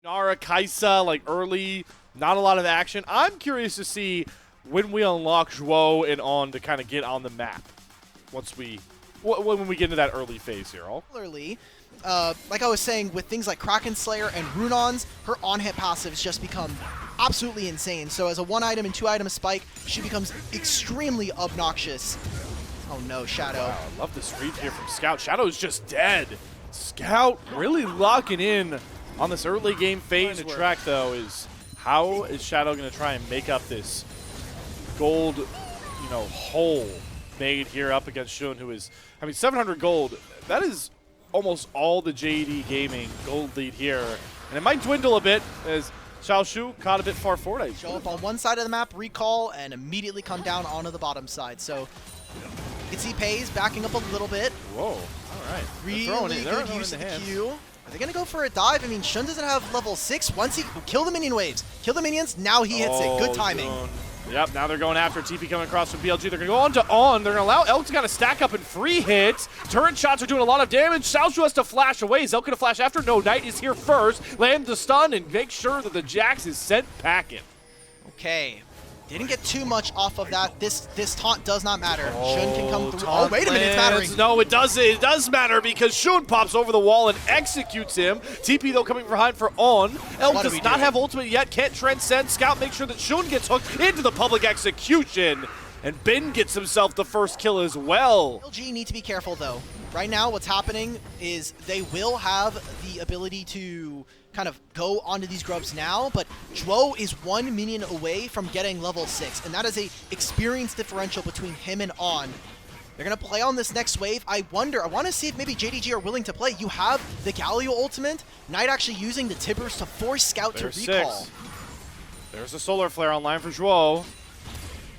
Nara, Kaisa, like early, not a lot of action. I'm curious to see when we unlock Zhuo and On to kind of get on the map once when we get into that early phase here. Similarly, like I was saying, with things like Kraken Slayer and Runons, her on-hit passives just become absolutely insane. So as a 1-item and 2-item spike, she becomes extremely obnoxious. Oh no, Shadow. Wow, I love this read here from Scout. Shadow's just dead. Scout really locking in on this early game phase. The track, though, is how is Shadow going to try and make up this gold, hole made here up against Shun, who is, 700 gold. That is almost all the JD Gaming gold lead here. And it might dwindle a bit as Xiaoshu caught a bit far forward. Show up on one side of the map, recall, and immediately come down onto the bottom side. So you can see Pays backing up a little bit. Whoa, all right. Really good use of the Q. Are they going to go for a dive? I mean, Shun doesn't have level 6. Once he kill the minion waves, kill the minions, now he hits it. Good timing. Yep, now they're going after TP coming across from BLG. They're going to go on to On. They're going to allow Elk to kind of stack up and free hits. Turret shots are doing a lot of damage. Xiaoshu has to flash away. Is Elk going to flash after? No, Knight is here first. Land the stun and make sure that the Jax is sent packing. Okay. Didn't get too much off of that. This taunt does not matter. Shun can come through. Oh, wait a minute, it's mattering. No, it does. It does matter because Shun pops over the wall and executes him. TP, though, coming behind for On. Elk does not have ultimate yet. Can't transcend. Scout makes sure that Shun gets hooked into the public execution. And Ben gets himself the first kill as well. BLG need to be careful, though. Right now, what's happening is they will have the ability to kind of go onto these grubs now, but Zhuo is 1 minion away from getting level 6, and that is a experience differential between him and On. They're going to play on this next wave. I want to see if maybe JDG are willing to play. You have the Galio ultimate, Knight actually using the Tibbers to force Scout to recall. There's a solar flare online for Zhuo.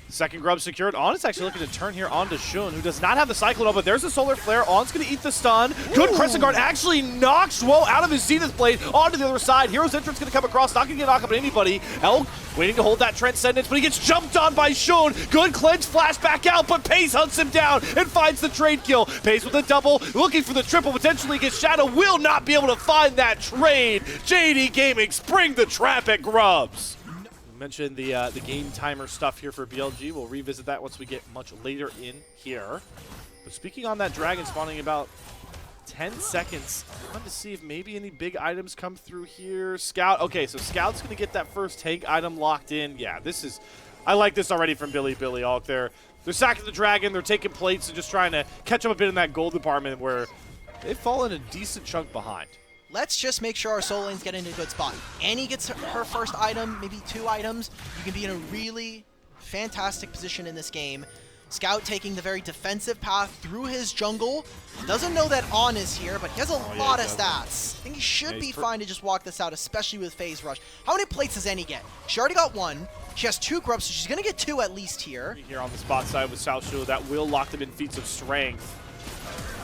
Second grub secured. On is actually looking to turn here onto Shun, who does not have the Cyclone, but there's a solar flare. On's going to eat the stun. Good Crescent Guard actually knocks Zhuo out of his Zenith Blade onto the other side. Hero's Entrance going to come across, not going to get knocked up on anybody. Elk waiting to hold that Transcendence, but he gets jumped on by Shun. Good cleanse, flash back out, but Pays hunts him down and finds the trade kill. Pays with a double, looking for the triple, potentially gets Shadow, will not be able to find that trade. JD Gaming spring the trap at Grubs. Mentioned the game timer stuff here for BLG. We'll revisit that once we get much later in here. But speaking on that dragon spawning about 10 seconds, I wanted to see if maybe any big items come through here. Scout, okay, so Scout's gonna get that first tank item locked in. Yeah, I like this already from Bilibili. All they're sacking the dragon, they're taking plates and just trying to catch up a bit in that gold department where they've fallen a decent chunk behind. Let's just make sure our soul lanes get into a good spot. Annie gets her first item, maybe 2 items. You can be in a really fantastic position in this game. Scout taking the very defensive path through his jungle. Doesn't know that On is here, but he has a lot of stats. I think he should be fine to just walk this out, especially with Phase Rush. How many plates does Annie get? She already got 1. She has 2 grubs, so she's going to get 2 at least here. Here on the spot side with Xiaoshu, that will lock them in feats of strength.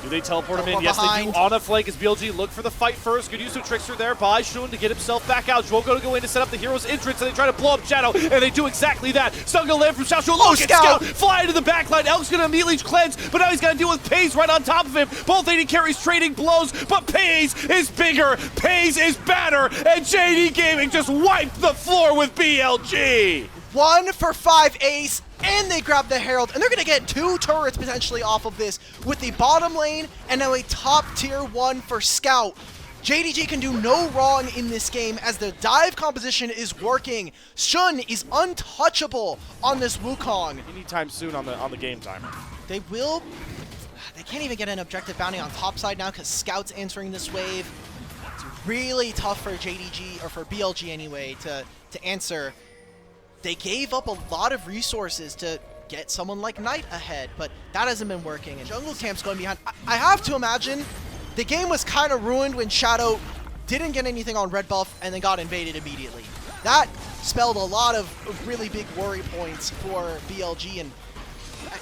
Do they teleport him in? Yes, they do. On a flank as BLG look for the fight first. Good use of Trickster there by Shun to get himself back out. Zhuo going to go in to set up the hero's entrance, and they try to blow up Shadow, and they do exactly that. Stun going to land from Xiaoshu. Look at Scout fly into the backline. Elk's going to immediately cleanse, but now he's got to deal with Pays right on top of him. Both AD carries trading blows, but Pays is bigger. Pays is better, and JD Gaming just wiped the floor with BLG. 1 for 5 ace, and they grab the Herald, and they're going to get 2 turrets potentially off of this with the bottom lane, and now a top tier 1 for Scout. JDG can do no wrong in this game as the dive composition is working. Shun is untouchable on this Wukong. Anytime soon on the game timer. They can't even get an objective bounty on top side now because Scout's answering this wave. It's really tough for JDG, or for BLG anyway, to answer. They gave up a lot of resources to get someone like Knight ahead, but that hasn't been working, and Jungle Camp's going behind. I have to imagine the game was kind of ruined when Shadow didn't get anything on red buff and then got invaded immediately. That spelled a lot of really big worry points for BLG, and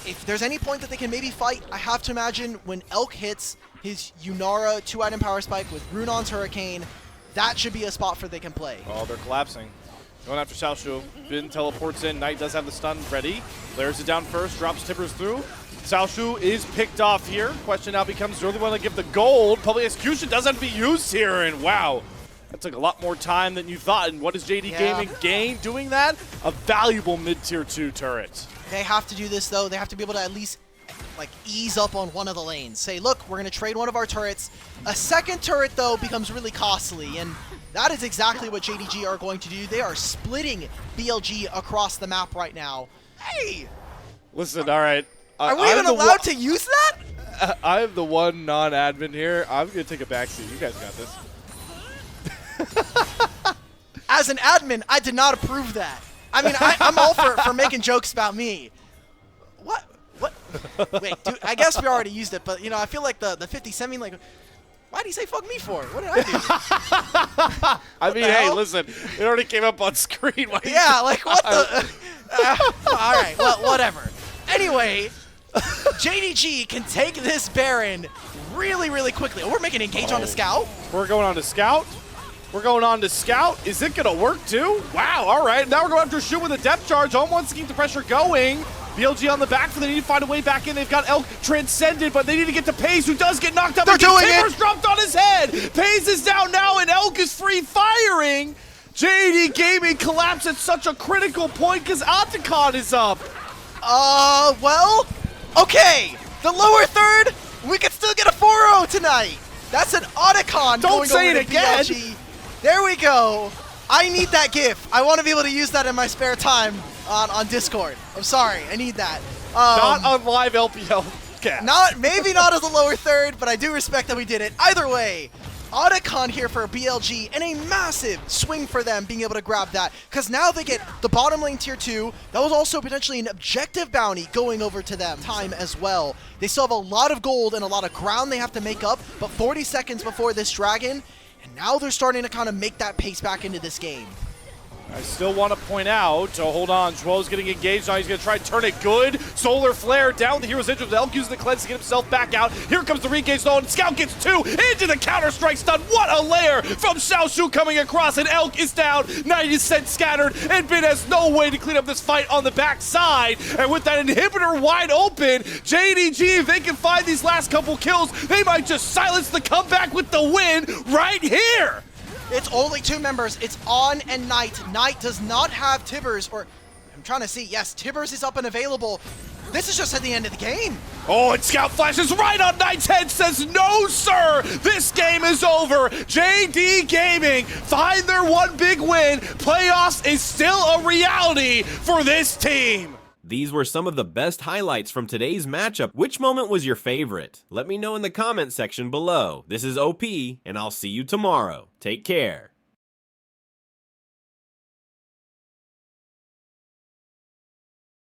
if there's any point that they can maybe fight, I have to imagine when Elk hits his Yunara 2-item power spike with Runon's Hurricane, that should be a spot where they can play. Oh, they're collapsing. Going after Xiaoshu. Bin teleports in. Knight does have the stun ready. Layers it down first. Drops Tibbers through. Xiaoshu is picked off here. Question now becomes, do they want to give the gold? Public execution doesn't have to be used here. And wow, That took a lot more time than you thought. And what does JD Yeah. Gaming gain doing that? A valuable mid-tier 2 turret. They have to do this, though. They have to be able to at least like ease up on one of the lanes. Say, look, we're going to trade one of our turrets. A second turret, though, becomes really costly, and that is exactly what JDG are going to do. They are splitting BLG across the map right now. Hey! Listen, all right. Are we even allowed to use that? I'm the one non-admin here. I'm going to take a backseat. You guys got this. As an admin, I did not approve that. I mean, I'm all for making jokes about me. What? Wait, dude, I guess we already used it, but, you know, I feel like the 50 semi, like, why did he say fuck me for? What did I do? I mean, hey, listen, it already came up on screen. Yeah, like, what the? All right, well, whatever. Anyway, JDG can take this Baron really, really quickly. Oh, we're making an engage on the Scout. We're going on to Scout. We're going on to Scout. Is it going to work, too? Wow, all right. Now we're going after Shoot with a depth charge. On one to keep the pressure going. BLG on the back, so they need to find a way back in. They've got Elk transcended, but they need to get to Paze, who does get knocked out. They're doing it! Timbers dropped on his head. Paze is down now, and Elk is free firing. JD Gaming collapsed at such a critical point because Otacon is up. Well, okay. The lower third, we could still get a 4-0 tonight. That's an Otacon going say over it to again. BLG. There we go. I need that GIF. I want to be able to use that in my spare time on Discord. I'm sorry, I need that. Not on live LPL cast. Maybe not as a lower third, but I do respect that we did it. Either way, Otacon here for BLG, and a massive swing for them being able to grab that, because now they get the bottom lane tier 2. That was also potentially an objective bounty going over to them time as well. They still have a lot of gold and a lot of ground they have to make up, but 40 seconds before this dragon, and now they're starting to kind of make that pace back into this game. I still want to point out, hold on, Joel's getting engaged now. He's going to try and turn it good. Solar Flare down the hero's engine. Elk using the cleanse to get himself back out. Here comes the re-engage though, and Scout gets 2 into the counter-strike stun. What a layer from Xiaoshu coming across, and Elk is down. 90% scattered, and Bin has no way to clean up this fight on the backside. And with that inhibitor wide open, JDG, if they can find these last couple kills, they might just silence the comeback with the win right here. It's only 2 members. It's On and Knight. Knight does not have Tibbers, or I'm trying to see. Yes, Tibbers is up and available. This is just at the end of the game. Oh, and Scout flashes right on Knight's head, says, no, sir, this game is over. JD Gaming find their one big win. Playoffs is still a reality for this team. These were some of the best highlights from today's matchup. Which moment was your favorite? Let me know in the comment section below. This is OP, and I'll see you tomorrow. Take care.